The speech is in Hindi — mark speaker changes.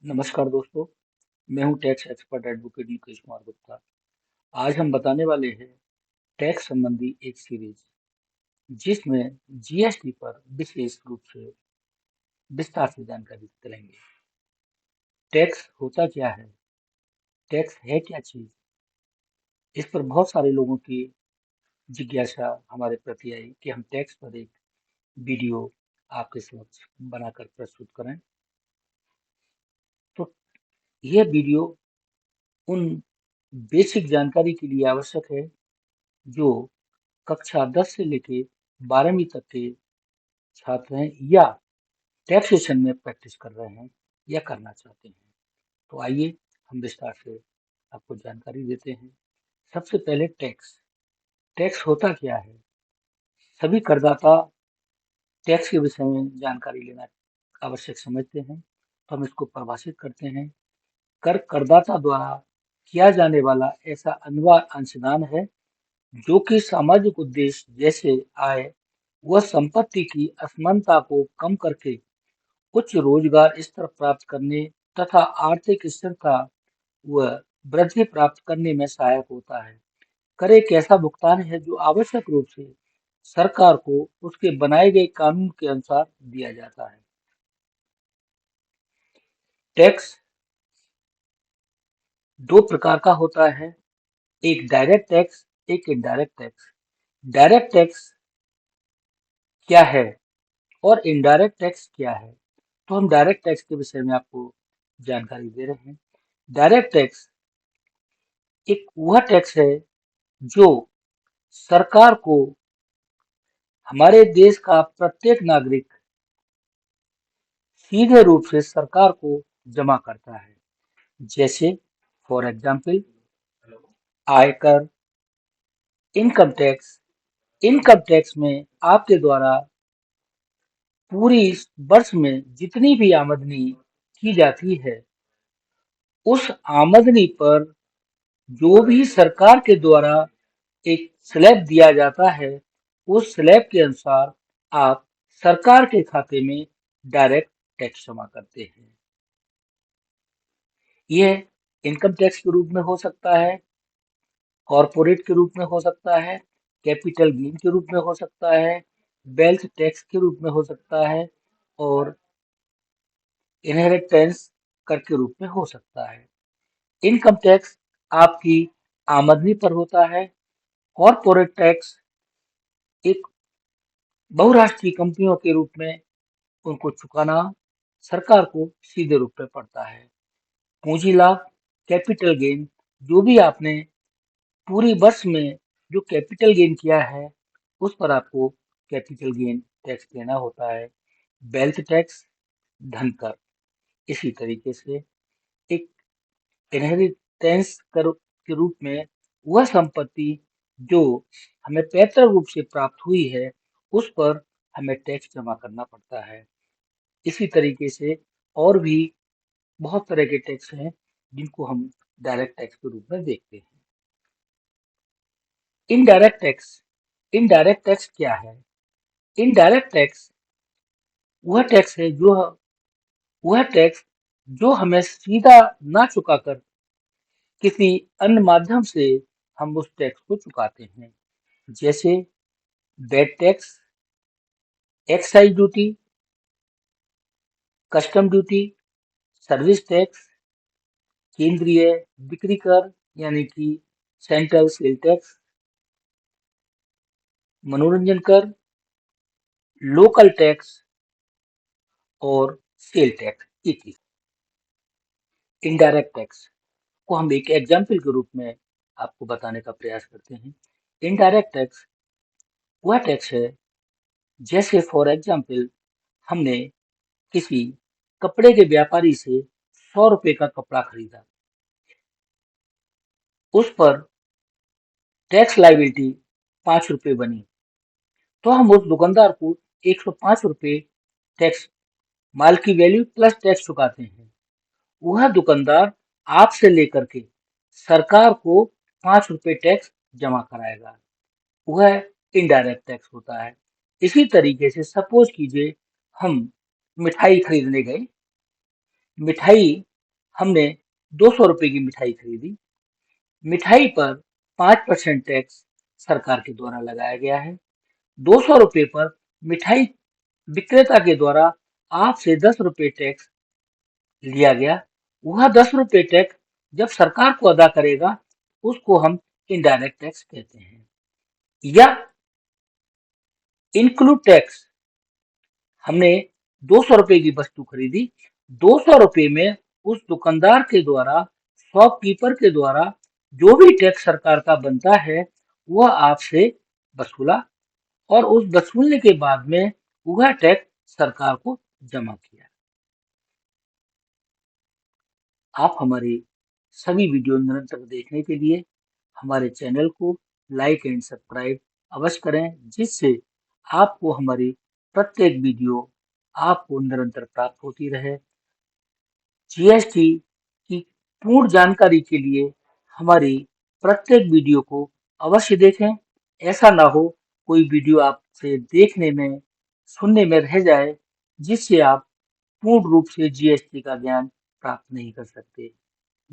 Speaker 1: नमस्कार दोस्तों, मैं हूं tax expert advocate Mukesh Kumar Gupta. आज हम बताने वाले हैं टैक्स संबंधी एक सीरीज जिसमें जीएसटी पर विशेष रूप से विस्तार से जानकारी करेंगे। टैक्स होता क्या है? टैक्स है क्या चीज? इस पर बहुत सारे लोगों की जिज्ञासा हमारे प्रति आई कि हम टैक्स पर एक वीडियो आपके समक्ष बनाकर प्रस्तुत करें। तो यह वीडियो उन बेसिक जानकारी के लिए आवश्यक है जो कक्षा 10 से लेके 12वीं तक के छात्र हैं या टैक्सेशन में प्रैक्टिस कर रहे हैं या करना चाहते हैं। तो आइए हम विस्तार से आपको जानकारी देते हैं। सबसे पहले टैक्स। टैक्स होता क्या है? सभी करदाता टैक्स के विषय में जानकारी लेना आवश्यक समझते हैं, तो हम इसको परिभाषित करते हैं। कर करदाता द्वारा किया जाने वाला ऐसा अनिवार्य अंशदान है जो कि सामाजिक उद्देश्य जैसे आय व संपत्ति की असमानता को कम करके उच्च रोजगार स्तर प्राप्त करने तथा आर्थिक स्थिरता व वृद्धि प्राप्त करने में सहायक होता है। कर एक ऐसा भुगतान है जो आवश्यक रूप से सरकार को उसके बनाए गए कानून के अनुसार दिया जाता है। टैक्स दो प्रकार का होता है, एक डायरेक्ट टैक्स, एक इनडायरेक्ट टैक्स। डायरेक्ट टैक्स क्या है और इनडायरेक्ट टैक्स क्या है? तो हम डायरेक्ट टैक्स के विषय में आपको जानकारी दे रहे हैं। डायरेक्ट टैक्स एक वह टैक्स है जो सरकार को हमारे देश का प्रत्येक नागरिक सीधे रूप से सरकार को जमा करता है। जैसे फॉर एग्जाम्पल आयकर, इनकम टैक्स। इनकम टैक्स में आपके द्वारा पूरी वर्ष में जितनी भी आमदनी की जाती है उस आमदनी पर जो भी सरकार के द्वारा एक स्लैब दिया जाता है उस स्लैब के अनुसार आप सरकार के खाते में डायरेक्ट टैक्स जमा करते हैं। यह इनकम टैक्स के रूप में हो सकता है, कॉरपोरेट के रूप में हो सकता है, कैपिटल गेन के रूप में हो सकता है, वेल्थ टैक्स के रूप में हो सकता है और इनहेरिटेंस कर के रूप में हो सकता है। इनकम टैक्स आपकी आमदनी पर होता है। कॉरपोरेट टैक्स एक बहुराष्ट्रीय कंपनियों के रूप में उनको चुकाना सरकार को सीधे रूप में पड़ता है। पूंजी लाभ, कैपिटल गेन, जो भी आपने पूरी वर्ष में जो कैपिटल गेन किया है उस पर आपको कैपिटल गेन टैक्स देना होता है। वेल्थ टैक्स, धन कर। इसी तरीके से एक इनहेरिटेंस कर के रूप में वह संपत्ति जो हमें पैतृक रूप से प्राप्त हुई है उस पर हमें टैक्स जमा करना पड़ता है। इसी तरीके से और भी बहुत तरह के टैक्स हैं जिनको हम डायरेक्ट टैक्स के रूप में देखते हैं। Indirect tax. इनडायरेक्ट टैक्स क्या है? इनडायरेक्ट टैक्स वह टैक्स जो हमें सीधा ना चुकाकर किसी अन्य माध्यम से हम उस टैक्स को चुकाते हैं। जैसे VAT tax, excise duty, custom duty, service tax, केंद्रीय बिक्री कर यानी कि सेंट्रल सेल टैक्स, मनोरंजन कर, लोकल टैक्स और सेल टैक्स। ये चीज इनडायरेक्ट टैक्स को हम एक एग्जाम्पल के रूप में आपको बताने का प्रयास करते हैं। इनडायरेक्ट टैक्स वह टैक्स है जैसे फॉर एग्जाम्पल हमने किसी कपड़े के व्यापारी से 100 रुपए का कपड़ा खरीदा, उस पर टैक्स लाइबिलिटी 5 रुपए बनी, तो हम उस दुकानदार को 105 रुपए टैक्स माल की वैल्यू प्लस टैक्स चुकाते हैं। वह दुकानदार आपसे लेकर के सरकार को 5 रुपए टैक्स जमा कराएगा। वह इनडायरेक्ट टैक्स होता है। इसी तरीके से सपोज कीजिए हम मिठाई खरीदने गए। मिठाई हमने 200 रुपए की मिठाई खरीदी। मिठाई पर 5% टैक्स सरकार के द्वारा लगाया गया है। 200 रुपए पर मिठाई विक्रेता के द्वारा आपसे 10 रुपए टैक्स लिया गया। वह 10 रुपए टैक्स जब सरकार को अदा करेगा, उसको हम इनडायरेक्ट टैक्स कहते हैं। या इंक्लूड टैक्स, हमने 200 रुपए की वस्तु खरीदी। 200 रुपए में उस दुकानदार के द्वारा, शॉपकीपर के द्वारा जो भी टैक्स सरकार का बनता है, वह आपसे वसूला और उस वसूलने के बाद में वह टैक्स सरकार को जमा किया। आप हमारे सभी वीडियो निरंतर देखने के लिए हमारे चैनल को लाइक एंड सब्सक्राइब अवश्य करें, जिससे आपको हमारी प्रत्येक वीडियो आपको निरंतर प्राप्त होती रहे। जीएसटी की पूर्ण जानकारी के लिए हमारी प्रत्येक वीडियो को अवश्य देखें। ऐसा ना हो कोई वीडियो आपसे देखने में, सुनने में रह जाए, जिससे आप पूर्ण रूप से जीएसटी का ज्ञान प्राप्त नहीं कर सकते।